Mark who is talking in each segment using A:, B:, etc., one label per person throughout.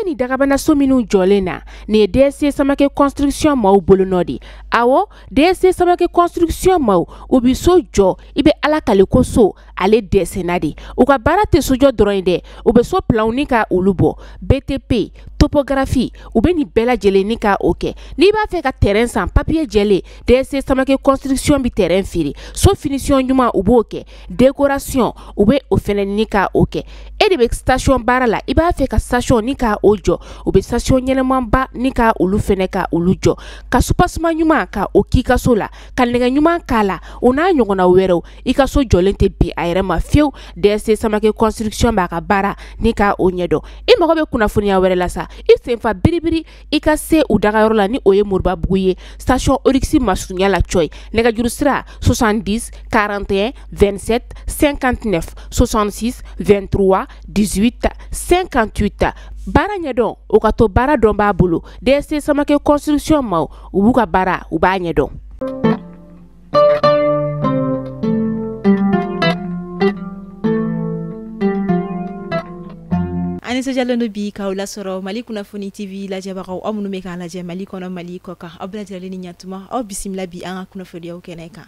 A: ni dagabana so minnu jɔlen na ni ye DSC Samake construction maaw bolo nɔ di awɔ DSC Samake construction maaw u bi so jɔ i be ala kale ko so ale dɛsɛna de u ka baara tɛ sojɔ dɔrɔn ye dɛ u be so planw ni ka olu bɔ BTP topographie u be ni bɛɛ lajɛlen ni ka o kɛ n'i b'a fɛ ka terrain san papier jɛlen DSC Samake construction bi terrain feere so finition ɲuman u b'o kɛ décoration u be o fɛnɛ ni ka o kɛ e de be station baara la i b'a fɛ ka station ni ka o jɔ u be station ɲɛnɛmanba ni ka olu fɛnɛ ka olu jɔ ka supasima ɲuman ka o k'i ka so la ka nɛgɛ ɲuman k'a la o n'a ɲɔgɔnna wɛrɛw i ka so jɔlen tɛ bin a yɛrɛ ma fiyewu DSC Samake construction b'a ka baara ni ka o ɲɛdɔn i mago bɛ kunnafoniya wɛrɛ la sa i senfa biribiri i ka se u dagayɔrɔ la ni o ye Moribabugu ye station Orix masurunya la Coy nɛgɛjuru sira 70 41 27 59 66 23 18 58 baara ɲɛdɔn o ka to baara dɔn b'a bolo DSC Samake construction maaw u b'u ka baara u b'a ɲɛdɔn.
B: Anisa Jallono bi k'aw lasɔrɔ Mali Kunnafoni TV lajɛbagaw aw minnu bɛ k'an lajɛ Mali kɔnɔ Mali kɔ kan aw bɛɛ lajɛlen ni ɲantuma aw bisimila bi an ka kunnafoniyaw kɛnɛ kan.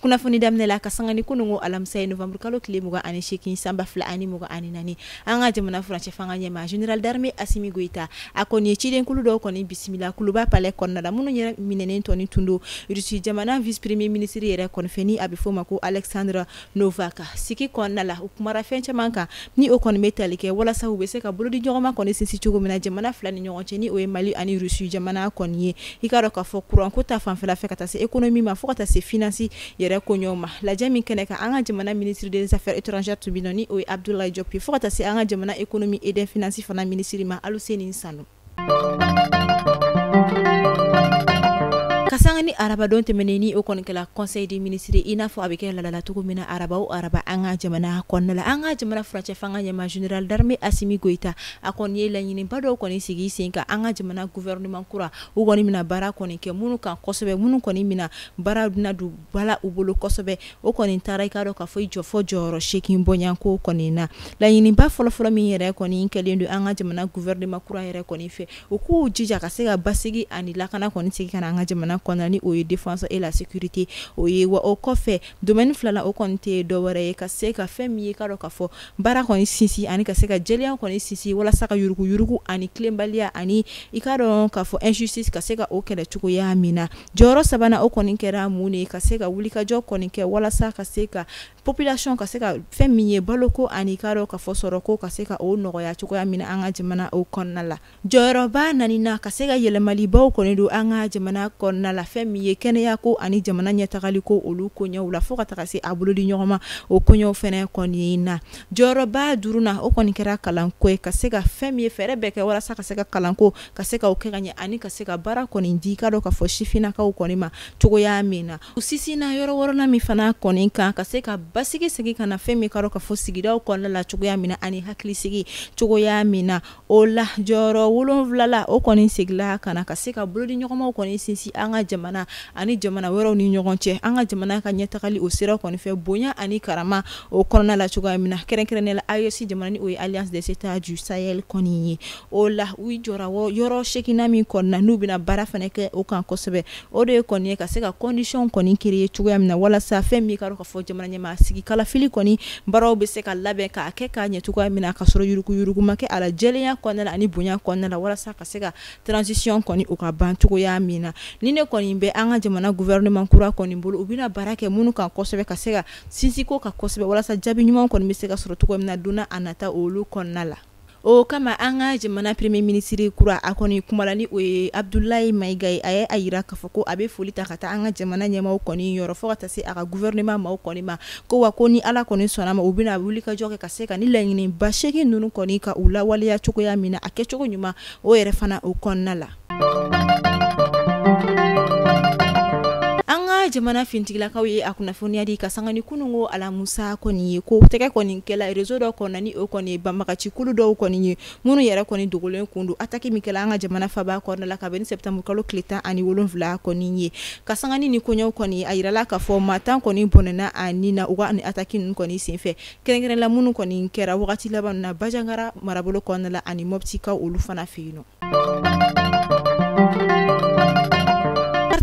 B: Kunnafoni daminɛ la ka sanga ni kunungo alamisa ye novembre kalo tile 28 sanba 2024 an ka jamana furancɛ fanga ɲɛma général d'armée Assimi Goïta a kɔni ye cidenkulu dɔw kɔni bisimila kuluba palais kɔnɔna la minnu yɛrɛ minɛnen tɔni tundo Russie jamana vice premier ministre yɛrɛ kɔni fɛ ni a bɛ fɔ ma ko Alexandre Novak sigi kɔnɔna la u kumara fɛn caman kan ni o kɔni bɛ tali kɛ walasa u bɛ se ka bolodi ɲɔgɔnma kɔni sinsin cogo min na jamana fila ni ɲɔgɔn cɛ ni o ye Mali ani Russie jamana kɔni ye i ka dɔn k'a fɔ courant ko ta fanfɛla fɛ ka taa se économie ma fo ka taa se finance yɛrɛ ko ɲɔgɔn ma lajɛ min kɛnɛ kan an ka jamana ministre des affaires étrangères tubinɔ ni o ye Abdoulaye Diop fo ka taa se an ka jamana économie et des finances fana ministre ma Aluseni Sanu. Kasanga ni araba don tɛmɛnen ni o kɔni kɛla conseil des ministres i n'a fɔ a bɛ kɛ lalala cogo min na araba o araba an ka jamana kɔnɔna la an ka jamana furancɛ fanga ɲɛma général d'armée Assimi Goïta a kɔni ye laɲiniba dɔw kɔni sigi sen kan an ka jamana gouvernement kura u kɔni mina baara kɔni kɛ minnu kan kosɛbɛ minnu kɔni mina baara bɛna don bala u bolo kosɛbɛ o kɔni taara i ka dɔn k'a fɔ i jɔ fɔ jɔyɔrɔ 8 bɔɲanko kɔni na laɲiniba fɔlɔfɔlɔ min yɛrɛ kɔni kɛlen don an ka jamana gouvernement kura yɛrɛ kɔni fɛ u k'u jija ka se ka basigi ani lakana kɔni sigi ka na an ka jamana kɔnɔna ni o ye défense et la sécurité o ye wa o kɔfɛ domaine filala o kɔni tɛ dɔwɛrɛ ye ka se ka fɛn min ye ka dɔn k'a fɔ baara kɔni sinsin ani ka se ka jɛlenya kɔni sinsin walasa ka yurugu ani tilenbaliya ani i ka dɔn k'a fɔ injustice ka se ka o kɛlɛ cogoya min na jɔyɔrɔ sabanan o kɔni kɛra mun de ka se ka wulikajɔ kɔni kɛ walasa ka se ka population ka se ka fɛn min ye baloko ani ka dɔn k'a fɔ sɔrɔko ka se ka o nɔgɔya cogoya min na an ka jamana o kɔnɔna la jɔyɔrɔba nanina ka se ka yɛlɛmalibaw kɔni don an ka jamana kɔnɔna la fɛn min ye kɛnɛya ko ani jamana ɲɛtagali ko olu koɲɛw la fo ka taga se a bolodi ɲɔgɔn ma o koɲɛw fɛnɛ kɔni na jɔyɔrɔba duruna o kɔni kɛra kalanko ye ka se ka fɛn min ye fɛɛrɛ bɛɛ kɛ walasa ka se ka kalanko ka se ka o kɛ ka ɲɛ ani ka se ka baara kɔni di ka dɔn k'a fɔ sifinnakaw kɔni ma cogoya min na u sisinna yɔrɔ wɔɔrɔnan min fana kɔni kan ka se ka basigi sigi ka na fɛn min ka dɔn k'a fɔ sigidaw kɔnɔna la cogoya min na ani hakilisigi cogoya min na o la jɔyɔrɔ 7 la o kɔni sigila ka na ka se ka bolodi ɲɔgɔnmaw kɔni sinsin an ka jamana ani jamana wɛrɛw ni ɲɔgɔn cɛ an ka jamana ka ɲɛtagali o sira kɔni fɛ bonya ani karama o kɔnɔna la cogoya min na kɛrɛnkɛrɛnnenya la AES jamana ni o ye Alliance des États du Sahel kɔni ye o la u jɔra yɔrɔ 8 min kɔnɔna n'u bɛna baara fana kɛ o kan kosɛbɛ o de ye kɔni ye ka se ka condition kɔni créer cogoya min na walasa fɛn min ka dɔn k'a fɔ jamana ɲɛmaa sigi kalafili kɔni baaraw bɛ se ka labɛn k'a kɛ k'a ɲɛ cogoya min na ka sɔrɔ yurugu ma kɛ a la jɛlenya kɔnɔna la ani bonya kɔnɔna la walasa ka se ka transition kɔni o ka ban cogoya min na ni ne kɔni bɛ an ka jamana gouvernement kura kɔni bolo u bɛna baara kɛ minnu kan kosɛbɛ ka se ka sinsiko ka kosɛbɛ walasa jaabi ɲuman kɔni bɛ se ka sɔrɔ cogo min na donna a nata olu kɔnɔna la o kama an ka jamana premier ministre kura a kɔni kumala ni o ye Abdoulaye Maiga ye a ye a yira k'a fɔ ko a bɛ foli ta ka taa an ka jamana ɲɛmaaw kɔni yɔrɔ fo ka taa se a ka gouvernement maaw kɔni ma ko wa ko ni ala kɔni sɔnna ma u bɛna wulikajɔ kɛ ka se ka ni laɲiniba 8 ninnu kɔni ka u lawaleya cogoya min na a kɛcogo ɲuman o yɛrɛ fana o kɔnɔna la. anga jamana fintigilakaw ye a kunnafoniya di ka sanga ni kunungo ala musa kɔni ye ko tɛgɛ kɔni kɛla réseau dɔ kɔnɔ ni o kɔni banbagaci kulu dɔw kɔni ye minnu yɛrɛ kɔni dogolen kundu attaque min kɛla anga jamana faba kɔnɔna la ka bɛn ni septembre kalo tile 17 kɔni ye ka sanga ni kɔɲɔw kɔni a yirala ka fɔ matan kɔni bɔnɛna a ni na u ka ni attaque ninnu kɔni senfɛ kɛrɛnkɛrɛn la minnu kɔni kɛra wagati laban na Bajangara marabolo kɔnɔna la ani Mopti ka olu fana fɛ yen nɔ.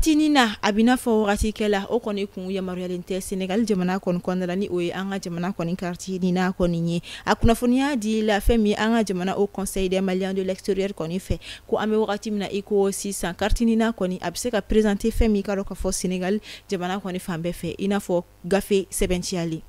B: Nina abina fɔ wagati kɛla o kɔni kun yamaruyalen tɛ Senegal jamana kɔni kɔnɔna la ni o ye an ka jamana kɔni quartier Nina kɔni ye a kunnafoniya di la fɛn min an ka jamana au conseil des Maliens de l'extérieur kɔni fɛ ko an bɛ wagati min na i ko sisan quartier Nina kɔni a bɛ se ka présenter fɛn min ka dɔn ka fɔ Senegal jamana kɔni fan bɛɛ fɛ i n'a fɔ gafe sɛbɛntiyali.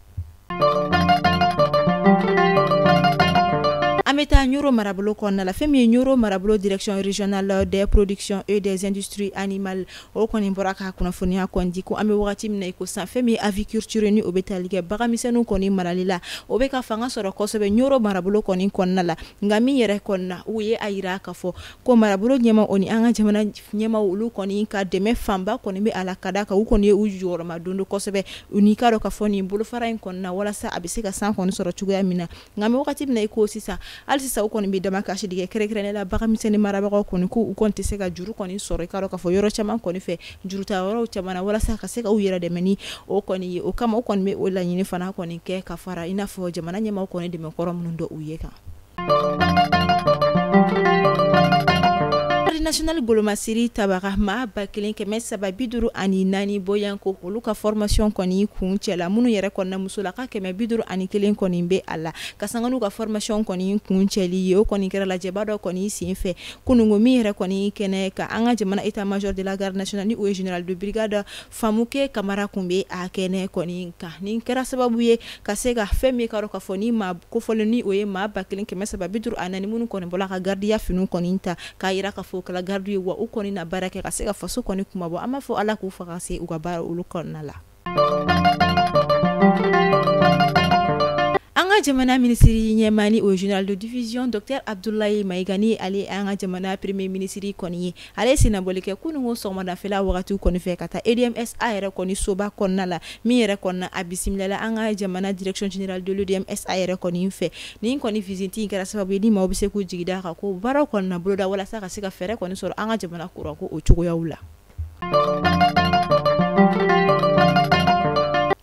B: Ameta Nyoro marabolo kɔnɔna la fɛn min ye Nyoro marabolo direction régionale des productions et des industries animales o kɔni bɔra ka kunnafoniya kɔni di ko an bɛ wagati min na i ko sisan fɛn min ye aviculture ni o bɛ tali kɛ baganmisɛnninw kɔni marali la o bɛ ka fanga sɔrɔ kosɛbɛ Nyoro marabolo kɔni kɔnɔna la nka min yɛrɛ kɔnɔna u ye a yira ka fɔ ko marabolo ɲɛma o ni an ka jamana ɲɛma olu kɔni ka dɛmɛ fanba kɔni bɛ a la ka da kan u kɔni ye u jɔyɔrɔma don kosɛbɛ u ni ka dɔn ka fɔ nin bolofara in kɔnɔna walasa a bɛ se ka san kɔni sɔrɔ cogoya min na nka an bɛ wagati min na i ko sisan hali sisan u kɔni bɛ dama kasi tigɛ kɛrɛnkɛrɛnnen la baganmisɛnnin marabagaw kɔni ko u kɔni tɛ se ka juru kɔni sɔrɔ i ka dɔn ka fɔ yɔrɔ caman kɔni fɛ juruta yɔrɔ caman na walasa ka se ka u yɛrɛ dɛmɛ ni o kɔni ye o kama u kɔni bɛ o laɲini fana kɔni kɛ ka fara i n'a fɔ jamana ɲɛmaaw kɔni dɛmɛ kɔrɔ minnu dɔ u ye kan. National Golomasiri tabaga maa 1354 boyanko olu ka formation kɔni kun cɛla minnu yɛrɛ kɔnɔna muso la ka 551 kɔni bɛ a la ka sanga n'u ka formation kɔni kun cɛli ye o kɔni kɛra lajɛba dɔ kɔni senfɛ kunungo min yɛrɛ kɔni kɛnɛ ka an ka jamana état major de la garde nationale ni o ye général de brigade Famuke Kamara kun bɛ a kɛnɛ kɔni kan nin kɛra sababu ye ka se ka fɛn min ka dɔn ka fɔ ni maa kofɔlen ni o ye maa 1354 minnu kɔni bɔla ka gardiya finiw kɔni ta k'a yira ka fɔ kala gardu ye wa u kɔni na baara kɛ ka se ka faso kɔni kuma bɔ an b'a fɔ ala k'u faga se u ka baara olu kɔnɔna la. An ka jamana minisiri ɲɛmaani o général de division Dr Abdoulaye Maïga ni ale an ka jamana premier ministre kɔni ye ale senabɔli kɛ kunungo sɔgɔmadafɛla wagati kɔni fɛ ka taa EDMSA yɛrɛ kɔni soba kɔnɔna la min yɛrɛ kɔnɔna a bisimilala an ka jamana direction générale de l'EDMSA yɛrɛ kɔni fɛ nin kɔni visite in kɛra sababu ye ni maaw bɛ se k'u jigida kan ko baaraw kɔnɔna boloda walasa ka se ka fɛɛrɛ kɔni sɔrɔ an ka jamana kura ko o cogoyaw la.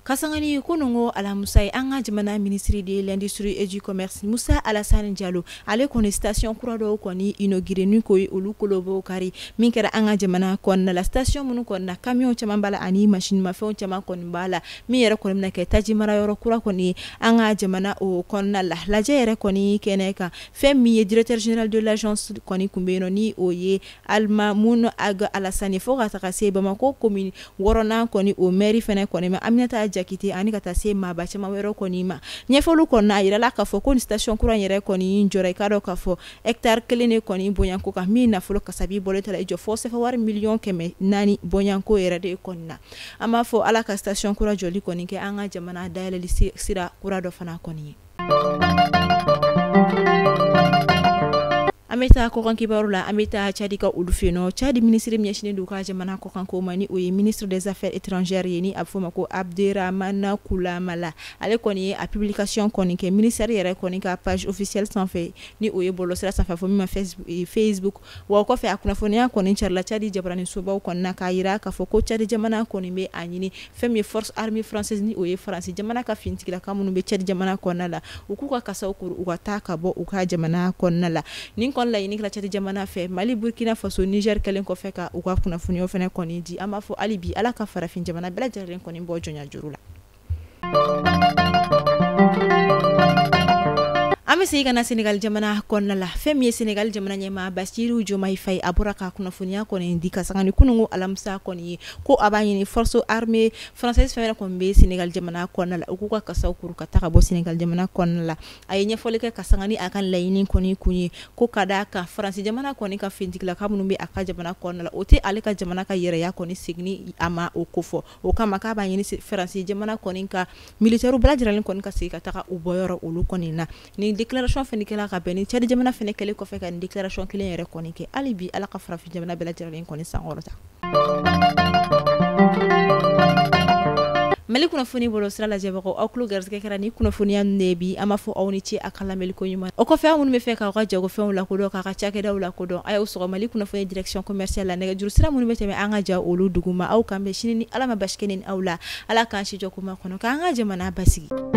B: Kasangani kunungo alamusa an ka jamana ministre de l'industrie et du commerce Musa Alassane Diallo ale kɔni station kura dɔw kɔni inauguré ni ko ye olu kolobo kari min kɛra an ka jamana kɔnɔna la station minnu kɔnɔna camion caman b'a la ani machine mafɛnw caman kɔni b'a la min yɛrɛ kɔni bɛna kɛ taji mara yɔrɔ kura kɔni ye an ka jamana o kɔnɔna la lajɛ yɛrɛ kɔni kɛnɛ kan fɛn min ye directeur général de l'agence kɔni kun bɛ yen nɔ ni o ye Alimamun Aga Alassane fo ka taga se Bamako commune wɔɔrɔnan kɔni o mairie fɛnɛ kɔni ma Aminata Jakite ani ka taa se maaba caman wɛrɛ kɔni ma ɲɛfɔlu kɔnɔ a yirala k'a fɔ ko ni station kura yɛrɛ kɔni jɔra i ka dɔn k'a fɔ hectare 1 de kɔni bonyanko kan min nafolo kasabi bɔlen tɛ la i jɔ fɔ sɛfɛ wari 400,000 bonyanko yɛrɛ de kɔni na an b'a fɔ ala ka station kura jɔli kɔni kɛ an ka jamana dayɛlɛli sira kura dɔ fana kɔni ye. An bɛ taa kɔkan kibaru la an bɛ taa Tchadi ka olu fɛ yen nɔ Tchadi ministre min ɲɛsinnen don ka jamana kɔkan ko ma ni o ye ministre des affaires étrangères ye ni a bɛ fɔ o ma ko Abderrahmane Koulamala ale kɔni ye a publication kɔni kɛ ministère yɛrɛ kɔni ka page officielle sanfɛ ni o ye bɔlɔsira sanfɛ fɔ min ma Facebook wa o kɔfɛ a kunnafoniya kɔni carila Tchadi jabarani sobaw kɔni na k'a yira k'a fɔ ko Tchadi jamana kɔni bɛ a ɲini fɛn min ye force armée française ni o ye France jamana ka finitigilaka minnu bɛ Tchadi jamana kɔnɔna la u k'u ka kasaw kuru u ka taa ka bɔ u ka jamana kɔnɔna la nin laɲini kɛla Tchadi jamana fɛ Mali Burkina Faso Niger kɛlen kɔfɛ ka u ka kunnafoniyaw fɛnɛ kɔni di an b'a fɔ hali bi ala ka farafin jamana bɛɛ lajɛlen kɔni bɔ jɔnya juru la. An bɛ segin ka na Senegal jamana kɔnɔna la fɛn min ye Senegal jamana ɲɛmaa Bassirou Diomaye Faye a bɔra ka kunnafoniya kɔni di ka sanga ni kunungo alamisa kɔni ye ko a b'a ɲini force armée française fɛnɛ kɔni bɛ Senegal jamana kɔnɔna la u k'u ka kasaw kuru ka taga bɔ Senegal jamana kɔnɔna la a ye ɲɛfɔli kɛ ka sanga ni a ka laɲini kɔni kun ye ko ka d'a kan France jamana kɔni ka finitigilaka minnu bɛ a ka jamana kɔnɔna la o tɛ ale ka jamana ka yɛrɛya kɔni segin a ma o ko fɔ o kama k'a b'a ɲini France jamana kɔni ka militaire bɛɛ lajɛlen kɔni ka segin ka taga u bɔyɔrɔ olu kɔni na ni déclaration fɛnɛ kɛla ka bɛn ni Tchadi jamana fɛnɛ kɛlen kɔfɛ ka ni déclaration kelen yɛrɛ kɔni kɛ hali bi ala ka farafin jamana bɛɛ lajɛlen kɔni sankɔrɔta. mali kunnafoni bolo sira lajɛbagaw aw kulo garisɛgɛ kɛra ni kunnafoniya ne bi an b'a fɔ aw ni ce a ka lamɛnliko ɲuman o kɔfɛ aw minnu bɛ fɛ k'aw ka jagofɛnw lakodɔn k'a ka cakɛdaw lakodɔn a y'aw sɔgɔ mali kunnafoni direction commerciale la nɛgɛjuru sira minnu bɛ tɛmɛ an ka ja olu duguma aw kan bɛ sini ni ala ma basi kɛ ni aw la ala k'an si jɔ kuma kɔnɔ k'an ka jamana basigi